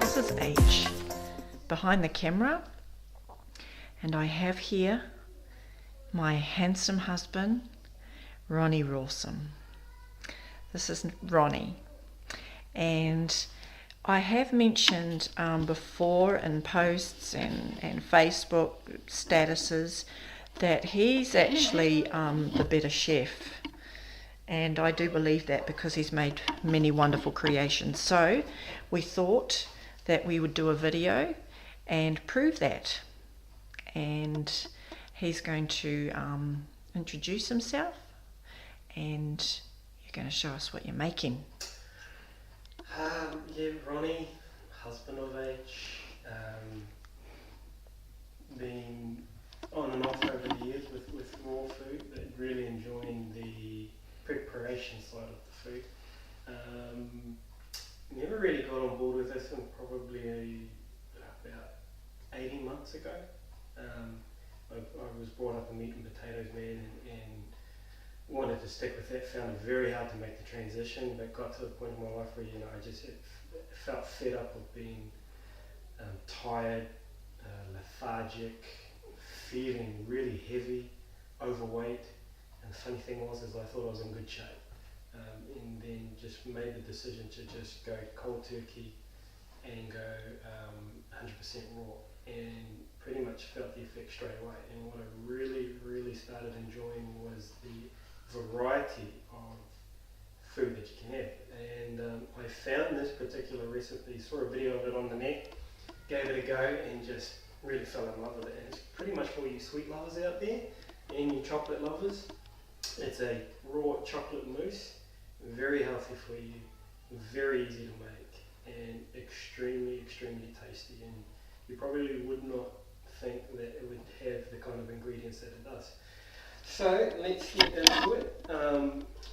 This is H behind the camera, and I have here my handsome husband, Ronnie Rawsome. This is Ronnie, and I have mentioned before in posts and Facebook statuses that he's actually the better chef, and I do believe that because he's made many wonderful creations. So we thought that we would do a video and prove that, and he's going to introduce himself, and you're going to show us what you're making. Yeah, Ronnie, husband of H, been on and off over the years with raw food, but really enjoying the preparation side of the food. Never really got on board with this one probably about 18 months ago. I was brought up a meat and potatoes man and wanted to stick with that. Found it very hard to make the transition, but got to the point in my life where I just felt fed up of being tired, lethargic, feeling really heavy, overweight. And the funny thing was I thought I was in good shape, and then just made the decision to just go cold turkey and go 100% raw, and pretty much felt the effect straight away. And what I really started enjoying was the variety of food that you can have. And I found this particular recipe, saw a video of it on the net, gave it a go, and just really fell in love with it. And it's pretty much for you sweet lovers out there and you chocolate lovers. It's a raw chocolate mousse, very healthy for you, very easy to make, and extremely tasty. And you probably would not think that it would have the kind of ingredients that it does. So let's get into it.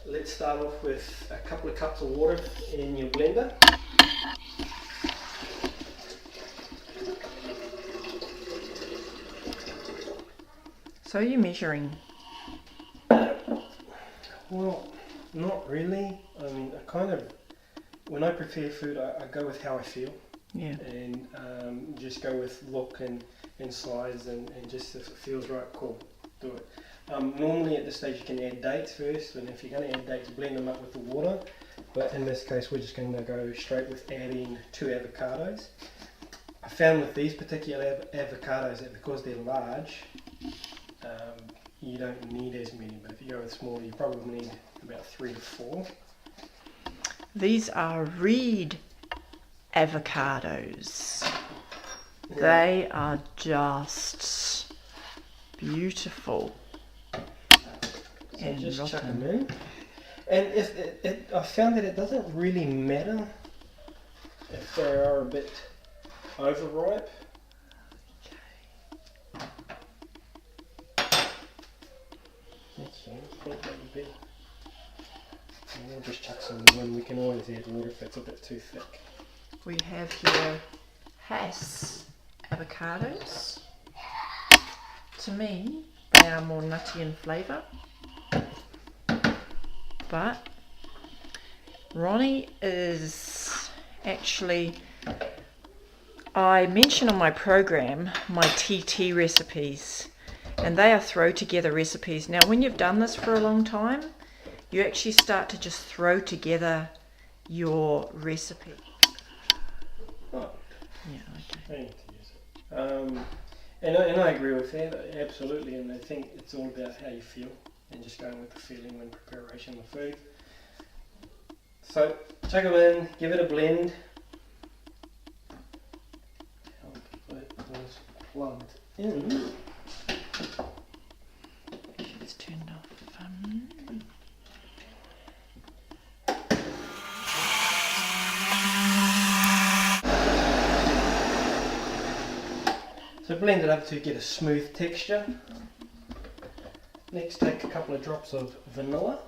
Let's start off with a couple of cups of water in your blender. So you're measuring? Well, not really. I mean, when I prepare food, I go with how I feel. Yeah. And just go with look and size, and just if it feels right, cool, do it. Normally at this stage you can add dates first, and if you're going to add dates, blend them up with the water. But in this case we're just going to go straight with adding 2 avocados. I found with these particular avocados that because they're large, you don't need as many, but if you go with smaller you probably need about 3 to 4. These are reed avocados. Yeah. They are just beautiful. So and just chuck them in. And I found that it doesn't really matter if they are a bit overripe. And we'll just chuck some in. We can always add water if it's a bit too thick. We have here Hass avocados. To me, they are more nutty in flavour, but Ronnie is actually, I mention on my program my TT recipes, and they are throw together recipes. Now when you've done this for a long time, you actually start to just throw together your recipe. Oh. Yeah, okay. I need to use it. And I agree with that, absolutely, and I think it's all about how you feel and just going with the feeling when preparation of food. So chuck them in, give it a blend. It was plugged in. It's turned off. So blend it up to get a smooth texture. Next, take a couple of drops of vanilla,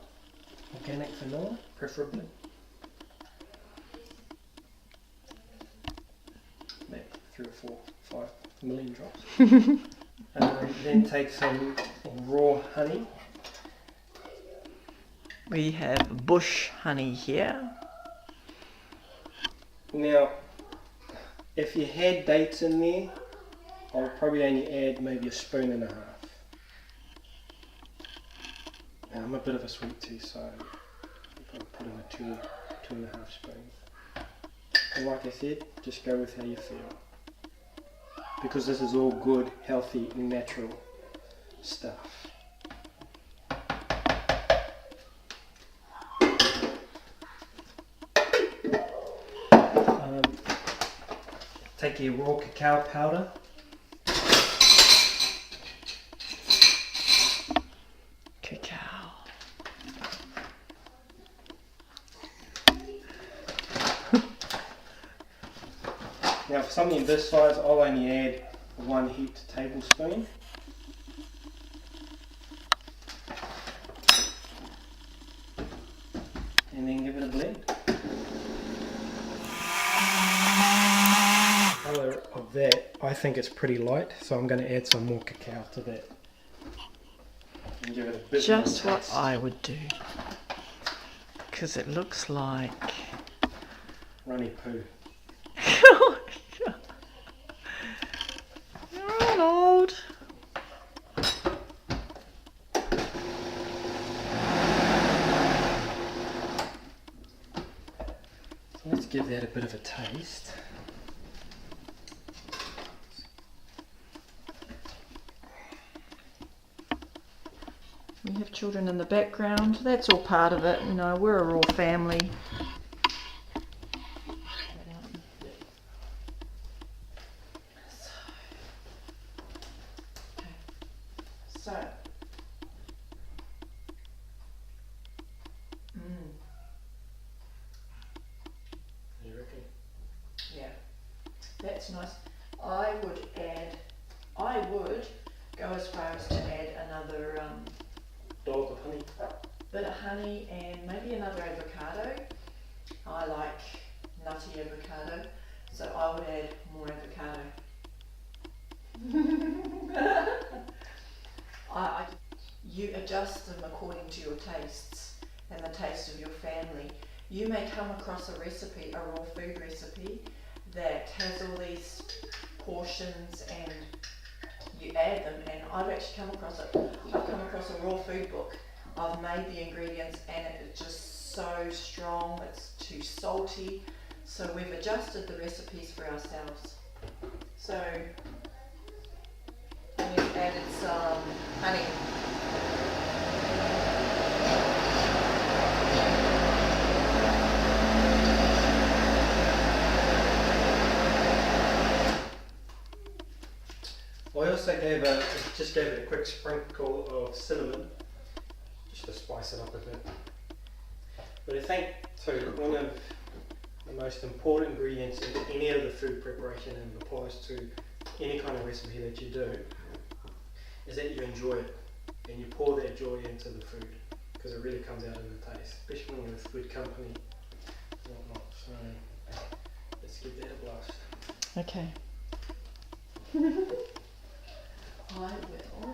organic vanilla preferably. Maybe 3 or 4, 5 million drops. Then take some raw honey. We have bush honey here. Now, if you had dates in there, I would probably only add maybe a spoon and a half. Now, I'm a bit of a sweet tooth, so I'll put in a two and a half spoons. And like I said, just go with how you feel. Because this is all good, healthy, natural stuff. Take your raw cacao powder. Cacao. Now for something this size, I'll only add 1 heaped tablespoon. And then give it a blend. Colour of that, I think it's pretty light, so I'm going to add some more cacao to that. And give it a bit Just more what taste. I would do. Because it looks like... Ronnie poo. Ronald! So let's give that a bit of a taste. We have children in the background. That's all part of it. You know, we're a raw family. So. You reckon? Yeah, that's nice. I would go as far as to add another Dollop of honey. bit of honey and maybe another avocado. I like nutty avocado, so I would add more avocado. You adjust them according to your tastes and the taste of your family. You may come across a recipe, a raw food recipe, that has all these portions and you add them, and I've actually come across it. I've come across a raw food book. I've made the ingredients and it's just so strong, it's too salty. So we've adjusted the recipes for ourselves. So we've added some honey. I also just gave it a quick sprinkle of cinnamon, just to spice it up a bit. But I think too, one of the most important ingredients in any of the food preparation, and applies to any kind of recipe that you do, is that you enjoy it and you pour that joy into the food, because it really comes out in the taste, especially when you're with good company and whatnot. So let's give that a blast. Okay. I will.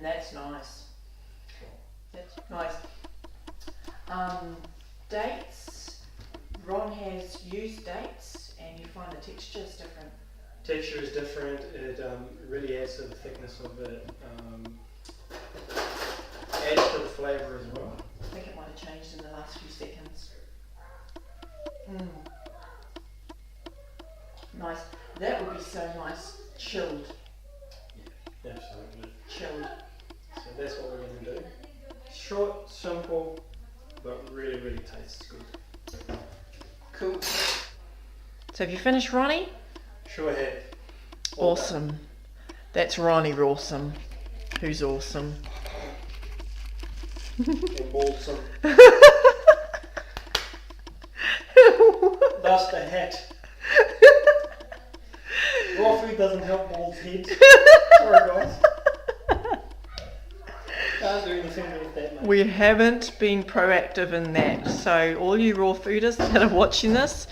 That's nice. That's nice. Dates. Ron has used dates, and you find the texture is different. Texture is different. It really adds to the thickness of it. Adds to the flavour as well. I think it might have changed in the last few seconds. Nice. That would be so nice. Chilled. Yeah, absolutely. Chilled. So that's what we're going to do. Short, simple, but really, really tastes good. Cool. So have you finished, Ronnie? Sure have. Awesome. That's Ronnie Rawsome, who's awesome. And balsam. That's the hat. Raw food doesn't help bald heads. Sorry guys. Can't do anything with that. We haven't been proactive in that. So all you raw fooders that are watching this,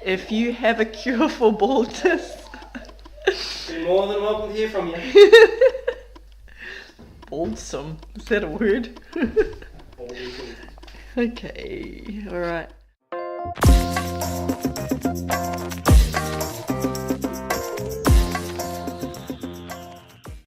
if you have a cure for baldness, you're more than welcome to hear from you. Rawsome, is that a word? Balding. Okay, alright.